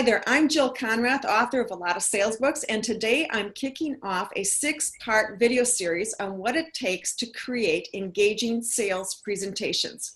there, I'm Jill Conrath, author of a lot of sales books, and today I'm kicking off a 6-part video series on what it takes to create engaging sales presentations.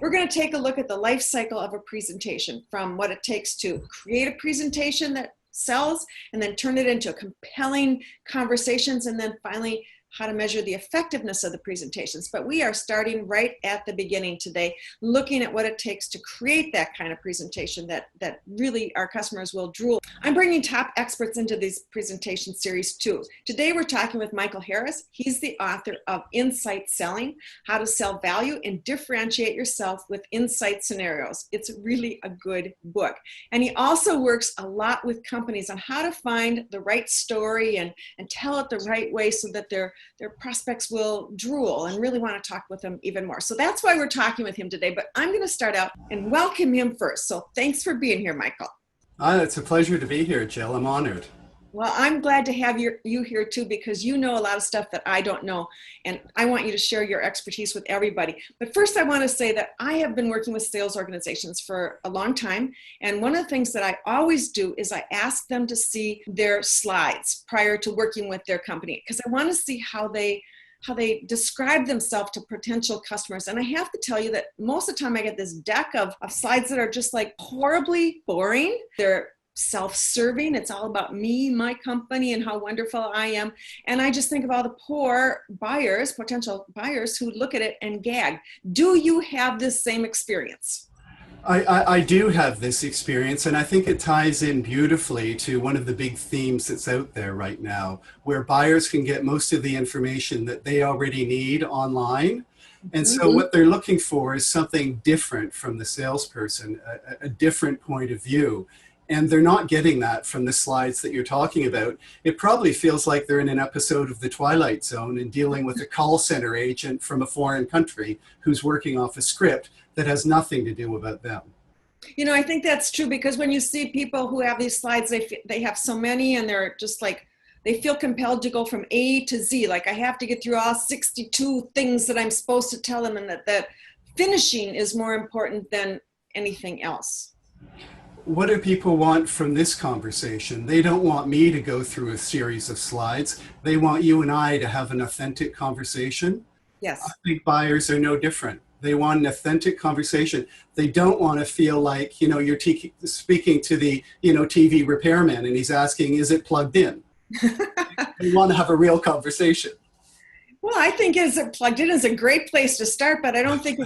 We're going to take a look at the life cycle of a presentation, from what it takes to create a presentation that sells, and then turn it into compelling conversations, and then finally how to measure the effectiveness of the presentations. But we are starting right at the beginning today, looking at what it takes to create that kind of presentation that really our customers will drool. I'm bringing top experts into these presentation series too. Today we're talking with Michael Harris. He's the author of Insight Selling, How to Sell Value and Differentiate Yourself with Insight Scenarios. It's really a good book. And he also works a lot with companies on how to find the right story and tell it the right way so that their prospects will drool and really want to talk with him even more. So that's why we're talking with him today. But I'm going to start out and welcome him first. So thanks for being here, Michael. It's a pleasure to be here, Jill. I'm honored. Well, I'm glad to have you here too, because you know a lot of stuff that I don't know, and I want you to share your expertise with everybody. But first, I want to say that I have been working with sales organizations for a long time, and one of the things that I always do is I ask them to see their slides prior to working with their company, because I want to see how they describe themselves to potential customers. And I have to tell you that most of the time I get this deck of slides that are just like horribly boring. They're self-serving. It's all about me, my company, and how wonderful I am. And I just think of all the poor buyers, potential buyers, who look at it and gag. Do you have this same experience? I do have this experience, and I think it ties in beautifully to one of the big themes that's out there right now, where buyers can get most of the information that they already need online. And so what they're looking for is something different from the salesperson, a different point of view. And they're not getting that from the slides that you're talking about. It probably feels like they're in an episode of The Twilight Zone and dealing with a call center agent from a foreign country who's working off a script that has nothing to do about them. You know, I think that's true, because when you see people who have these slides, they have so many, and they're just like, they feel compelled to go from A to Z. Like, I have to get through all 62 things that I'm supposed to tell them, and that finishing is more important than anything else. What do people want from this conversation? They don't want me to go through a series of slides. They want you and I to have an authentic conversation. Yes. I think buyers are no different. They want an authentic conversation. They don't want to feel like, you know, you're speaking to the, TV repairman and he's asking, is it plugged in? They want to have a real conversation. Well, I think Is It Plugged In is a great place to start, but I don't think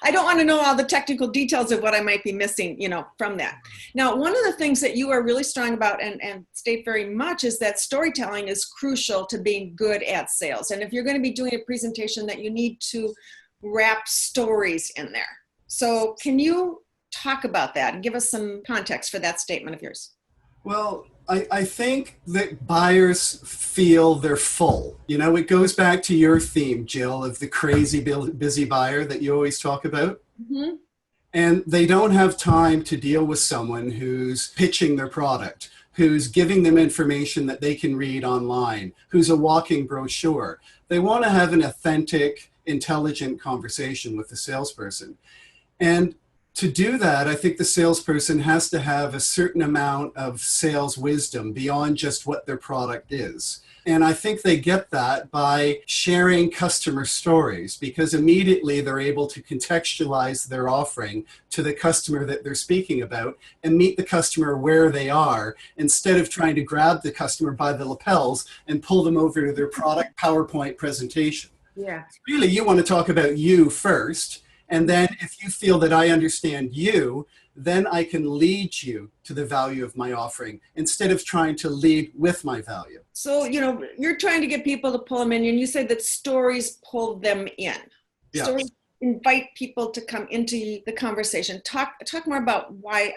I don't want to know all the technical details of what I might be missing, from that. Now, one of the things that you are really strong about and state very much is that storytelling is crucial to being good at sales. And if you're going to be doing a presentation, that you need to wrap stories in there. So can you talk about that and give us some context for that statement of yours? Well, I think that buyers feel they're full. It goes back to your theme, Jill, of the crazy busy buyer that you always talk about. Mm-hmm. And they don't have time to deal with someone who's pitching their product, who's giving them information that they can read online, who's a walking brochure. They want to have an authentic, intelligent conversation with the salesperson. And to do that, I think the salesperson has to have a certain amount of sales wisdom beyond just what their product is. And I think they get that by sharing customer stories, because immediately they're able to contextualize their offering to the customer that they're speaking about and meet the customer where they are, instead of trying to grab the customer by the lapels and pull them over to their product PowerPoint presentation. Yeah. Really, you want to talk about you first. And then if you feel that I understand you, then I can lead you to the value of my offering, instead of trying to lead with my value. So, you're trying to get people to pull them in, and you said that stories pull them in. Yeah. Stories invite people to come into the conversation. Talk more about what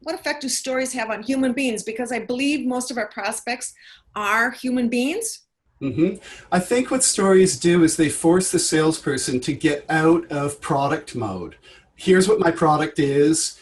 effect do stories have on human beings? Because I believe most of our prospects are human beings. Mm-hmm. I think what stories do is they force the salesperson to get out of product mode. Here's what my product is.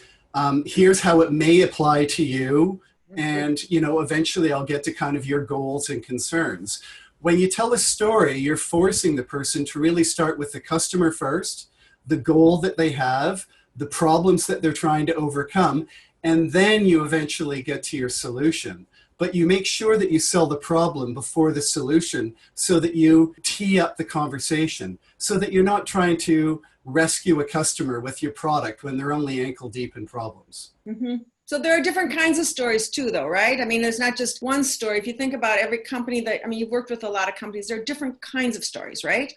Here's how it may apply to you. And, eventually I'll get to kind of your goals and concerns. When you tell a story, you're forcing the person to really start with the customer first, the goal that they have, the problems that they're trying to overcome, and then you eventually get to your solution. But you make sure that you sell the problem before the solution so that you tee up the conversation, so that you're not trying to rescue a customer with your product when they're only ankle deep in problems. Mm-hmm. So there are different kinds of stories too, though, right? I mean, there's not just one story. If you think about every company that, I mean, you've worked with a lot of companies, there are different kinds of stories, right?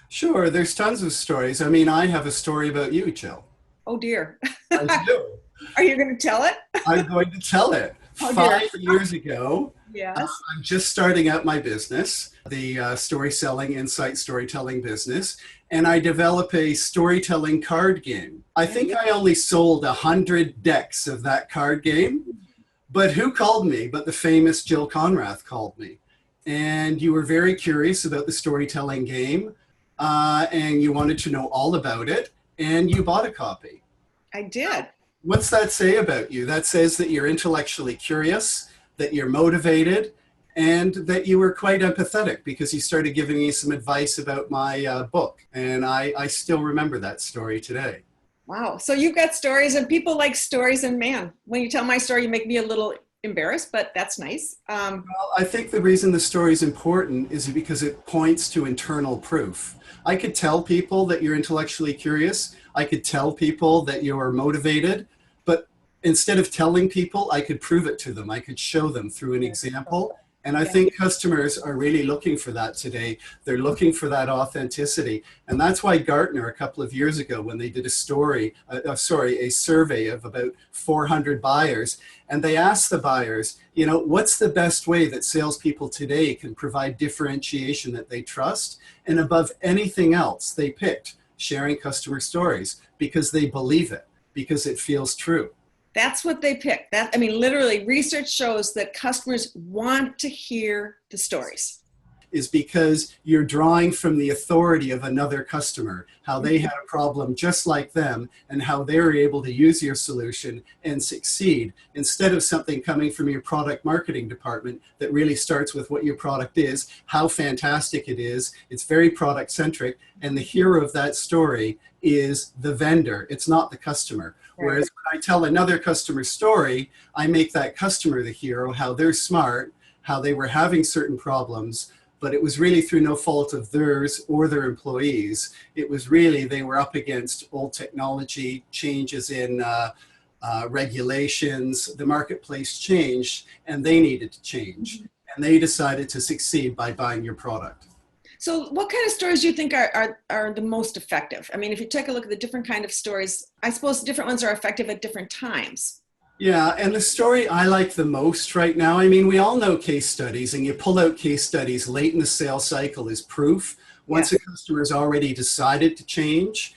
Sure, there's tons of stories. I mean, I have a story about you, Jill. Oh dear. I do. Are you going to tell it? I'm going to tell it. Oh dear. 5 years ago, Yes. I'm just starting out my business, the story selling, insight storytelling business, and I develop a storytelling card game. I think I only sold 100 decks of that card game, but who called me? But the famous Jill Conrath called me. And you were very curious about the storytelling game, and you wanted to know all about it, and you bought a copy. I did. What's that say about you? That says that you're intellectually curious, that you're motivated, and that you were quite empathetic because you started giving me some advice about my book. And I still remember that story today. Wow. So you've got stories, and people like stories, and man, when you tell my story, you make me a little embarrassed, but that's nice. Well, I think the reason the story is important is because it points to internal proof. I could tell people that you're intellectually curious. I could tell people that you're motivated, but instead of telling people, I could prove it to them. I could show them through an example. And I think customers are really looking for that today. They're looking for that authenticity. And that's why Gartner, a couple of years ago, when they did a survey of about 400 buyers, and they asked the buyers, you know, what's the best way that salespeople today can provide differentiation that they trust? And above anything else, they picked sharing customer stories because they believe it, because it feels true. That's what they pick. That, I mean, literally, research shows that customers want to hear the stories. Is because you're drawing from the authority of another customer, how they had a problem just like them, and how they were able to use your solution and succeed, instead of something coming from your product marketing department that really starts with what your product is, how fantastic it is. It's very product centric, and the hero of that story is the vendor. It's not the customer. Whereas when I tell another customer story, I make that customer the hero, how they're smart, how they were having certain problems, but it was really through no fault of theirs or their employees. It was really, they were up against old technology, changes in regulations, the marketplace changed, and they needed to change. And they decided to succeed by buying your product. So what kind of stories do you think are the most effective? I mean, if you take a look at the different kind of stories, I suppose different ones are effective at different times. Yeah, and the story I like the most right now, I mean, we all know case studies, and you pull out case studies late in the sales cycle as proof once a customer's already decided to change.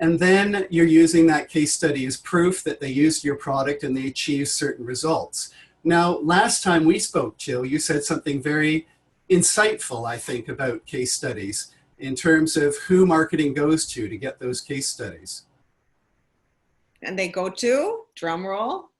And then you're using that case study as proof that they used your product and they achieved certain results. Now, last time we spoke, Jill, you said something very insightful, I think, about case studies in terms of who marketing goes to get those case studies. And they go to, drum roll.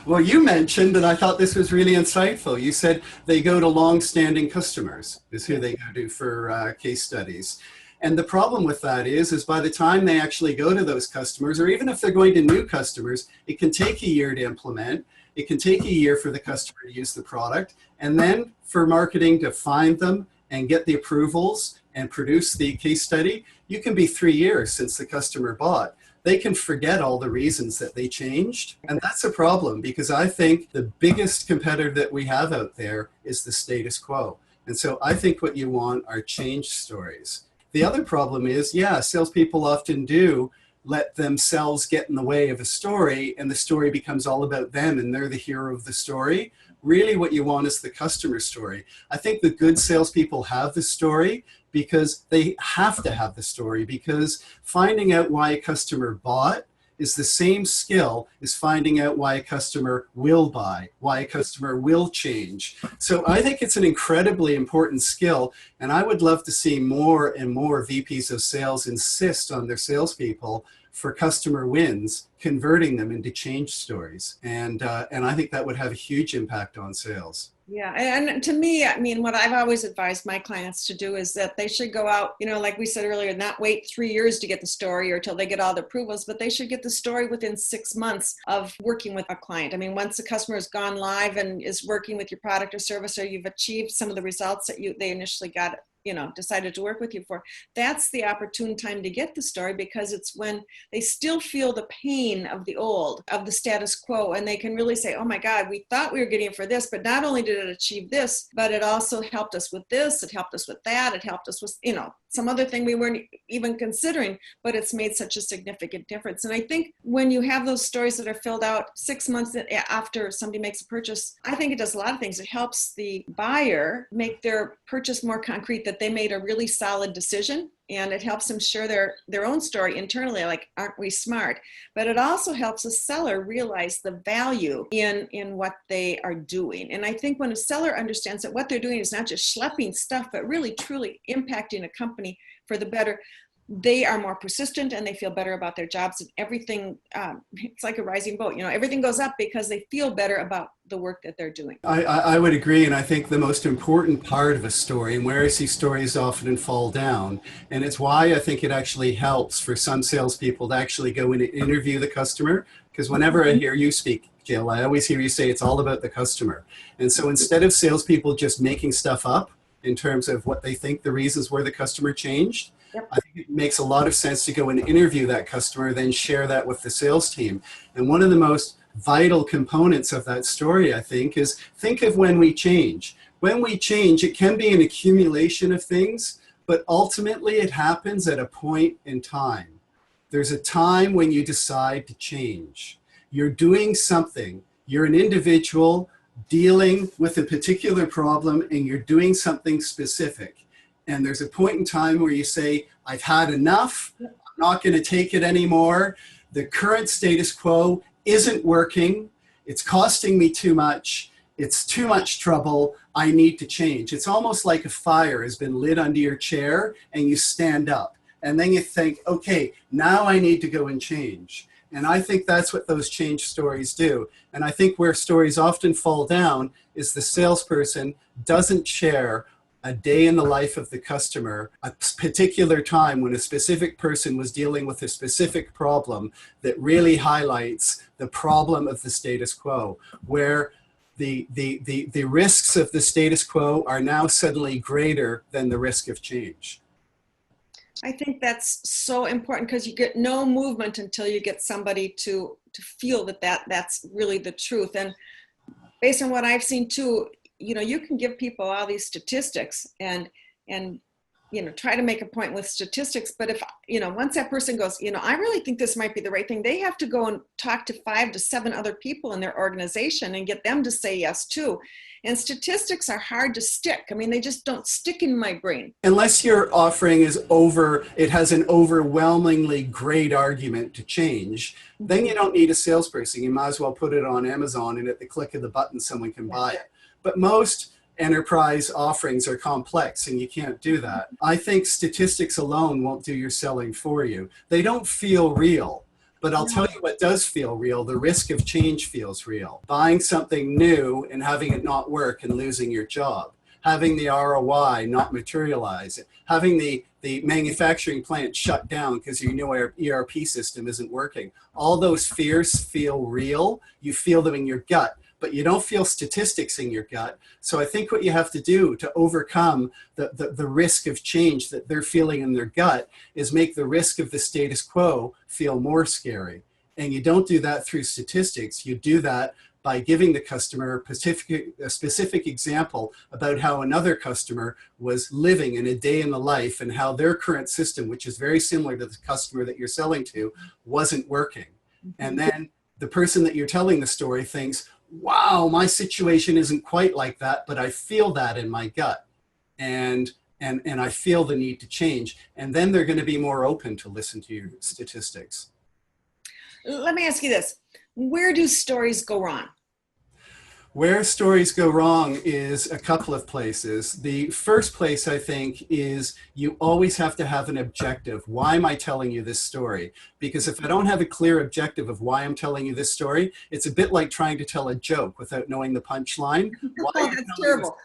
Well, you mentioned, and I thought this was really insightful. You said they go to long-standing customers is who they go to for case studies. And the problem with that is by the time they actually go to those customers, or even if they're going to new customers, it can take a year to implement. It can take a year for the customer to use the product. And then for marketing to find them and get the approvals and produce the case study, you can be 3 years since the customer bought. They can forget all the reasons that they changed. And that's a problem because I think the biggest competitor that we have out there is the status quo. And so I think what you want are change stories. The other problem is, salespeople often do let themselves get in the way of a story, and the story becomes all about them and they're the hero of the story. Really what you want is the customer story. I think the good salespeople have the story because they have to have the story, because finding out why a customer bought is the same skill as finding out why a customer will buy, why a customer will change. So I think it's an incredibly important skill, and I would love to see more and more VPs of sales insist on their salespeople for customer wins, converting them into change stories. And I think that would have a huge impact on sales. Yeah, and to me, I mean, what I've always advised my clients to do is that they should go out, you know, like we said earlier, not wait 3 years to get the story or till they get all the approvals, but they should get the story within 6 months of working with a client. I mean, once the customer has gone live and is working with your product or service, or you've achieved some of the results that they initially got, you know, decided to work with you for, that's the opportune time to get the story, because it's when they still feel the pain of the old, of the status quo, and they can really say, oh my God, we thought we were getting it for this, but not only did it achieve this, but it also helped us with this, it helped us with that, it helped us with, you know, some other thing we weren't even considering, but it's made such a significant difference. And I think when you have those stories that are filled out 6 months after somebody makes a purchase, I think it does a lot of things. It helps the buyer make their purchase more concrete, that they made a really solid decision, and it helps them share their own story internally, like, aren't we smart? But it also helps a seller realize the value in what they are doing. And I think when a seller understands that what they're doing is not just schlepping stuff, but really truly impacting a company for the better, they are more persistent and they feel better about their jobs, and everything, it's like a rising boat, you know, everything goes up because they feel better about the work that they're doing. I would agree, and I think the most important part of a story, and where I see stories often fall down, and it's why I think it actually helps for some salespeople to actually go in and interview the customer, because whenever I hear you speak, Jill, I always hear you say it's all about the customer. And so instead of salespeople just making stuff up in terms of what they think the reasons where the customer changed, Yep. I think it makes a lot of sense to go and interview that customer, then share that with the sales team. And one of the most vital components of that story, I think, is think of when we change. When we change, it can be an accumulation of things, but ultimately it happens at a point in time. There's a time when you decide to change. You're doing something. You're an individual dealing with a particular problem, and you're doing something specific. And there's a point in time where you say, I've had enough. I'm not going to take it anymore. The current status quo isn't working. It's costing me too much. It's too much trouble. I need to change. It's almost like a fire has been lit under your chair and you stand up. And then you think, okay, now I need to go and change. And I think that's what those change stories do. And I think where stories often fall down is the salesperson doesn't share a day in the life of the customer, a particular time when a specific person was dealing with a specific problem that really highlights the problem of the status quo, where the risks of the status quo are now suddenly greater than the risk of change. I think that's so important, because you get no movement until you get somebody to feel that's really the truth. And based on what I've seen too, you know, you can give people all these statistics and you know, try to make a point with statistics, but if, you know, once that person goes, you know, I really think this might be the right thing, they have to go and talk to 5 to 7 other people in their organization and get them to say yes too. And statistics are hard to stick. I mean, they just don't stick in my brain. Unless your offering is it has an overwhelmingly great argument to change, then you don't need a salesperson. You might as well put it on Amazon, and at the click of the button, someone can buy it. But most enterprise offerings are complex, and you can't do that. I think statistics alone won't do your selling for you. They don't feel real. But I'll tell you what does feel real. The risk of change feels real. Buying something new and having it not work and losing your job. Having the ROI not materialize. Having the manufacturing plant shut down because your new ERP system isn't working. All those fears feel real. You feel them in your gut, but you don't feel statistics in your gut. So I think what you have to do to overcome the risk of change that they're feeling in their gut is make the risk of the status quo feel more scary. And you don't do that through statistics. You do that by giving the customer a specific example about how another customer was living in a day in the life and how their current system, which is very similar to the customer that you're selling to, wasn't working. And then the person that you're telling the story thinks, wow, my situation isn't quite like that, but I feel that in my gut. And I feel the need to change. And then they're going to be more open to listen to your statistics. Let me ask you this. Where do stories go wrong? Where stories go wrong is a couple of places. The first place, I think, is you always have to have an objective. Why am I telling you this story? Because if I don't have a clear objective of why I'm telling you this story, it's a bit like trying to tell a joke without knowing the punchline. Oh, that's terrible.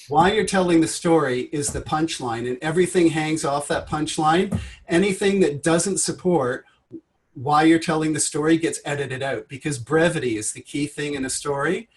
Why you're telling the story is the punchline, and everything hangs off that punchline. Anything that doesn't support why you're telling the story gets edited out, because brevity is the key thing in a story.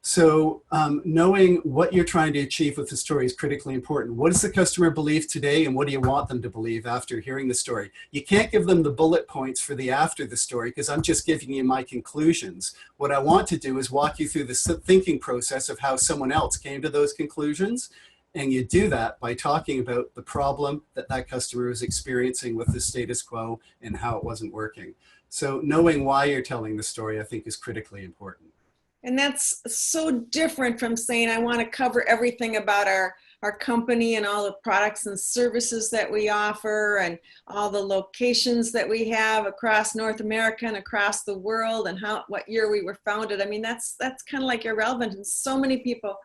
So knowing what you're trying to achieve with the story is critically important. What does the customer believe today, and what do you want them to believe after hearing the story? You can't give them the bullet points for the after the story, because I'm just giving you my conclusions. What I want to do is walk you through the thinking process of how someone else came to those conclusions. And you do that by talking about the problem that that customer is experiencing with the status quo and how it wasn't working. So knowing why you're telling the story, I think, is critically important. And that's so different from saying, I want to cover everything about our company and all the products and services that we offer and all the locations that we have across North America and across the world and what year we were founded. I mean, that's kind of like irrelevant. And so many people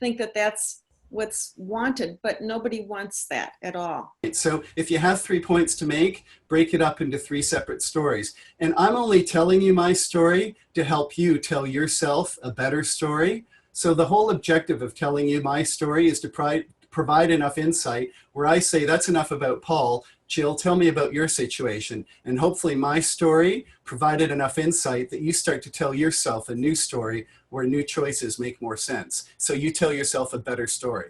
think that that's what's wanted, but nobody wants that at all. So if you have 3 points to make, break it up into 3 separate stories. And I'm only telling you my story to help you tell yourself a better story. So the whole objective of telling you my story is to provide enough insight where I say, that's enough about Paul. Jill, tell me about your situation. And hopefully my story provided enough insight that you start to tell yourself a new story where new choices make more sense. So you tell yourself a better story.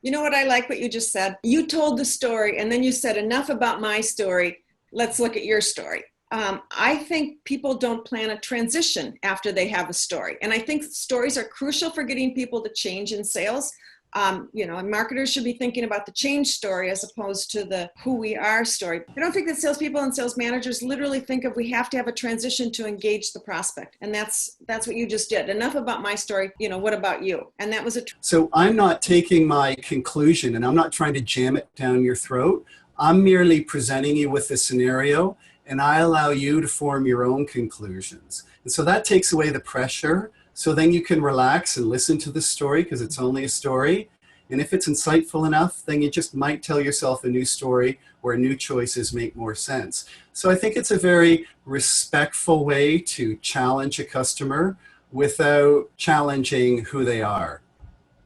You know what I like what you just said? You told the story and then you said, enough about my story. Let's look at your story. I think people don't plan a transition after they have a story. And I think stories are crucial for getting people to change in sales. And marketers should be thinking about the change story as opposed to the who we are story. I don't think that salespeople and sales managers literally think of we have to have a transition to engage the prospect. And that's what you just did. Enough about my story. What about you? And that was So I'm not taking my conclusion and I'm not trying to jam it down your throat. I'm merely presenting you with a scenario and I allow you to form your own conclusions. And so that takes away the pressure. So then you can relax and listen to the story because it's only a story. And if it's insightful enough, then you just might tell yourself a new story where new choices make more sense. So I think it's a very respectful way to challenge a customer without challenging who they are.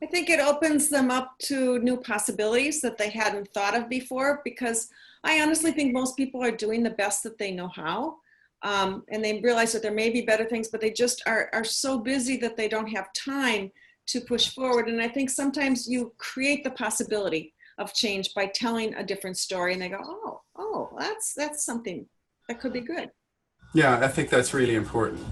I think it opens them up to new possibilities that they hadn't thought of before, because I honestly think most people are doing the best that they know how. And they realize that there may be better things, but they just are so busy that they don't have time to push forward. And I think sometimes you create the possibility of change by telling a different story and they go, oh, that's something that could be good. Yeah, I think that's really important.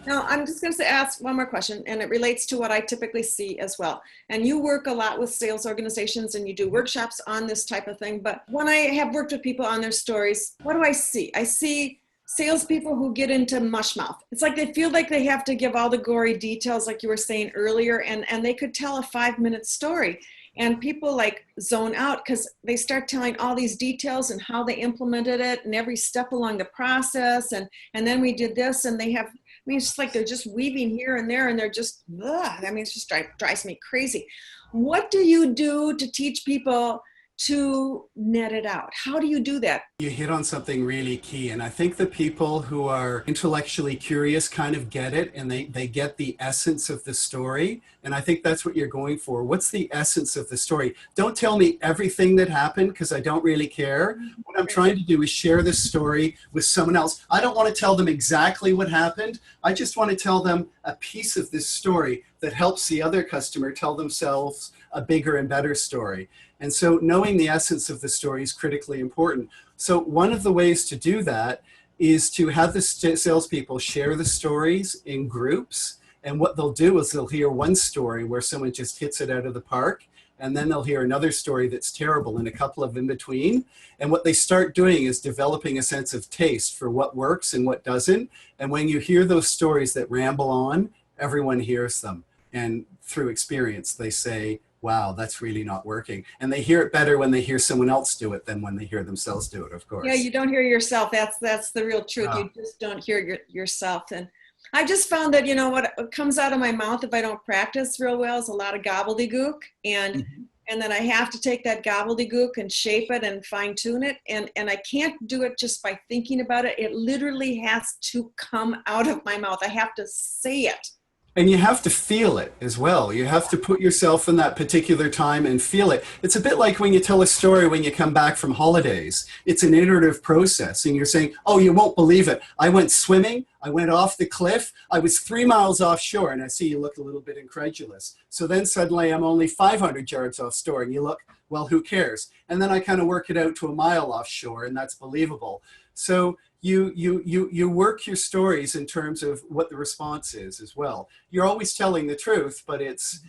Now, I'm just going to ask one more question, and it relates to what I typically see as well. And you work a lot with sales organizations and you do workshops on this type of thing. But when I have worked with people on their stories, what do I see? I see salespeople who get into mush mouth. It's like they feel like they have to give all the gory details, like you were saying earlier, and they could tell a 5-minute story. And people like zone out because they start telling all these details and how they implemented it and every step along the process. And then we did this, and it's just like they're just weaving here and there, and they're just, it just drives me crazy. What do you do to teach people to net it out? How do you do that? You hit on something really key. And I think the people who are intellectually curious kind of get it, and they get the essence of the story. And I think that's what you're going for. What's the essence of the story? Don't tell me everything that happened because I don't really care. What I'm trying to do is share this story with someone else. I don't want to tell them exactly what happened. I just want to tell them a piece of this story that helps the other customer tell themselves a bigger and better story. And so knowing the essence of the story is critically important. So one of the ways to do that is to have the salespeople share the stories in groups. And what they'll do is they'll hear one story where someone just hits it out of the park. And then they'll hear another story that's terrible and a couple of in between. And what they start doing is developing a sense of taste for what works and what doesn't. And when you hear those stories that ramble on, everyone hears them. And through experience, they say, wow, that's really not working. And they hear it better when they hear someone else do it than when they hear themselves do it, of course. Yeah, you don't hear yourself. That's the real truth. You just don't hear yourself. And I just found that, you know, what comes out of my mouth if I don't practice real well is a lot of gobbledygook. Mhm. And then I have to take that gobbledygook and shape it and fine tune it. And I can't do it just by thinking about it. It literally has to come out of my mouth. I have to say it. And you have to feel it as well. You have to put yourself in that particular time and feel it. It's a bit like when you tell a story when you come back from holidays. It's an iterative process, and you're saying, oh, you won't believe it. I went swimming. I went off the cliff. I was 3 miles offshore, and I see you look a little bit incredulous. So then suddenly I'm only 500 yards offshore, and you look, well, who cares? And then I kind of work it out to a mile offshore, and that's believable. So you work your stories in terms of what the response is as well. You're always telling the truth, but it's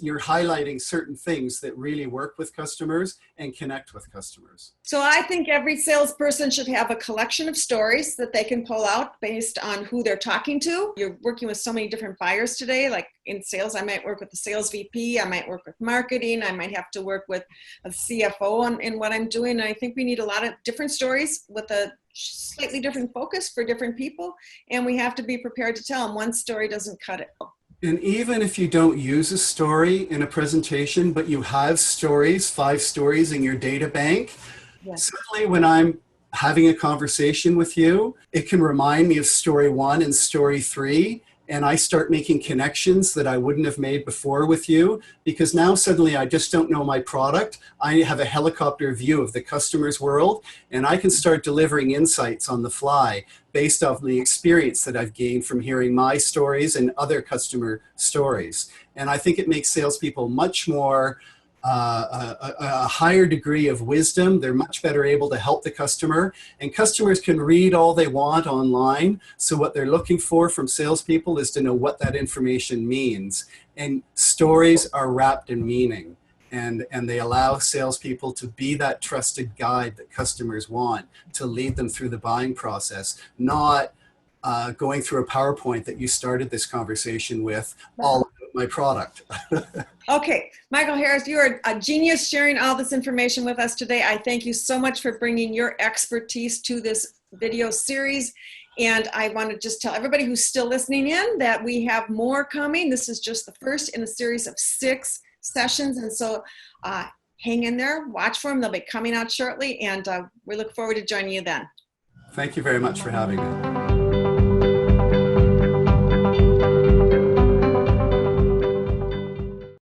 you're highlighting certain things that really work with customers and connect with customers. So I think every salesperson should have a collection of stories that they can pull out based on who they're talking to. You're working with so many different buyers today. Like in sales, I might work with the sales VP, I might work with marketing, I might have to work with a CFO in what I'm doing. And I think we need a lot of different stories with a slightly different focus for different people. And we have to be prepared to tell them. One story doesn't cut it. And even if you don't use a story in a presentation, but you have stories, 5 stories in your data bank, Yes. suddenly when I'm having a conversation with you, it can remind me of story 1 and story 3. And I start making connections that I wouldn't have made before with you, because now suddenly I just don't know my product. I have a helicopter view of the customer's world, and I can start delivering insights on the fly based off the experience that I've gained from hearing my stories and other customer stories. And I think it makes salespeople much more a higher degree of wisdom. They're much better able to help the customer, and customers can read all they want online. So what they're looking for from salespeople is to know what that information means. And stories are wrapped in meaning, and they allow salespeople to be that trusted guide that customers want to lead them through the buying process, not going through a PowerPoint that you started this conversation with, all about my product. Okay, Michael Harris, you are a genius sharing all this information with us today. I thank you so much for bringing your expertise to this video series. And I want to just tell everybody who's still listening in that we have more coming. This is just the first in a series of 6 sessions. And so hang in there, watch for them. They'll be coming out shortly. And we look forward to joining you then. Thank you very much for having me.